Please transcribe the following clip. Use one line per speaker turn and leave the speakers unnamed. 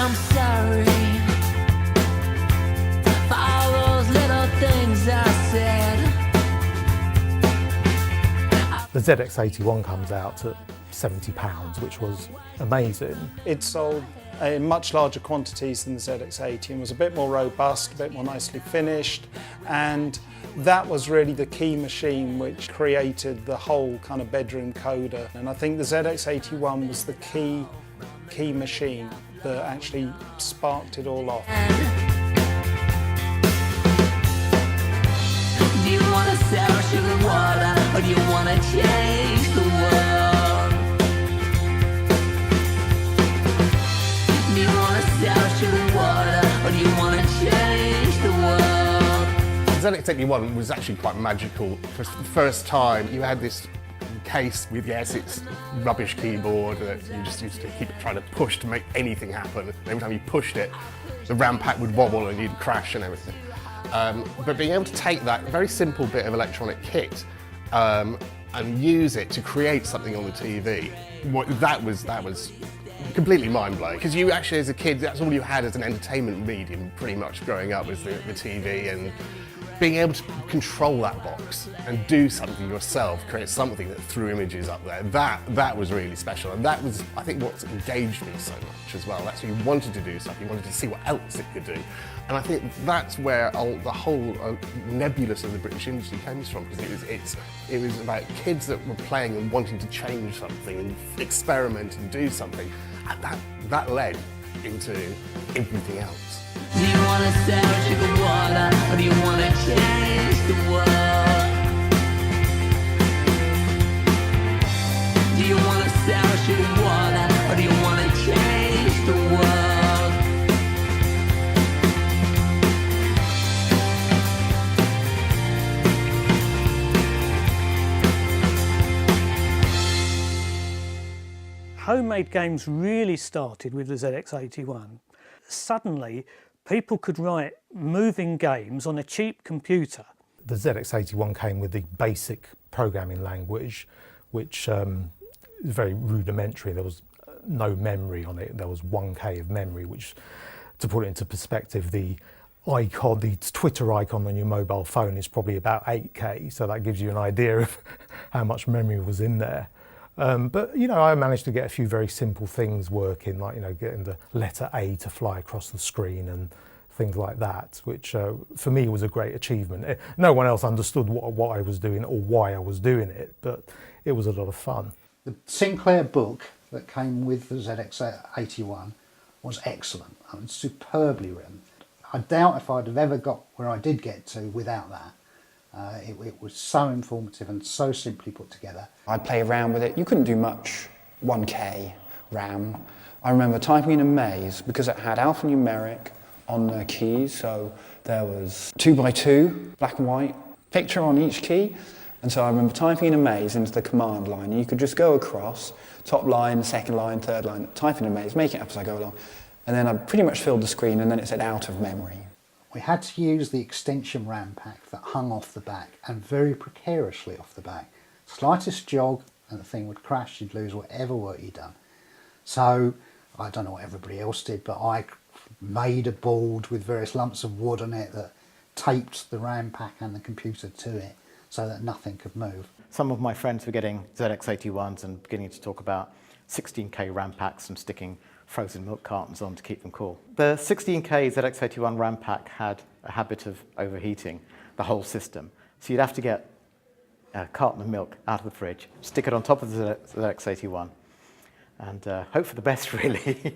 I'm sorry for all those little things I said.
The ZX81 comes out at £70, which was amazing.
It sold in much larger quantities than the ZX80 and was a bit more robust, a bit more nicely finished, and that was really the key machine which created the whole kind of bedroom coder. And I think the ZX81 was the key machine that actually sparked it all off.
Do you want to sell sugar water, or do you want to change the world? Do you want to sell sugar water, or do you want to change the world?
The ZX81 was actually quite magical. For the first time, you had this case with, yes, it's rubbish keyboard that you just used to keep trying to push to make anything happen. Every time you pushed it, the RAM pack would wobble and you'd crash and everything. But being able to take that very simple bit of electronic kit and use it to create something on the TV, that was completely mind-blowing. Because you actually, as a kid, that's all you had as an entertainment medium pretty much growing up, was the TV, and being able to control that box and do something yourself, create something that threw images up there, that was really special. And that was, I think, what engaged me so much as well. That's what you wanted to do something, you wanted to see what else it could do. And I think that's where the whole nebulous of the British industry comes from, because it was about kids that were playing and wanting to change something and experiment and do something. And that led into everything else.
Do you want to sell sugar water, or do you want to change the world? Do you want to sell sugar water, or do you want to change the world?
Homemade games really started with the ZX81. Suddenly, people could write moving games on a cheap computer.
The ZX81 came with the basic programming language, which is very rudimentary. There was no memory on it. There was 1K of memory, which, to put it into perspective, the Twitter icon on your mobile phone is probably about 8K, so that gives you an idea of how much memory was in there. But, you know, I managed to get a few very simple things working, like, you know, getting the letter A to fly across the screen and things like that, which for me was a great achievement. No one else understood what I was doing or why I was doing it, but it was a lot of fun.
The Sinclair book that came with the ZX81 was excellent. I mean, superbly written. I doubt if I'd have ever got where I did get to without that. It was so informative and so simply put together.
I'd play around with it. You couldn't do much 1K RAM. I remember typing in a maze because it had alphanumeric on the keys, so there was 2x2, black and white, picture on each key. And so I remember typing in a maze into the command line, and you could just go across, top line, second line, third line, type in a maze, make it up as I go along. And then I pretty much filled the screen, and then it said out of memory.
We had to use the extension RAM pack that hung off the back, and very precariously off the back. Slightest jog and the thing would crash, you'd lose whatever work you'd done. So, I don't know what everybody else did, but I made a board with various lumps of wood on it that taped the RAM pack and the computer to it so that nothing could move.
Some of my friends were getting ZX81s and beginning to talk about 16K RAM packs and sticking frozen milk cartons on to keep them cool. The 16K ZX81 RAM pack had a habit of overheating the whole system. So you'd have to get a carton of milk out of the fridge, stick it on top of the ZX81, and hope for the best, really.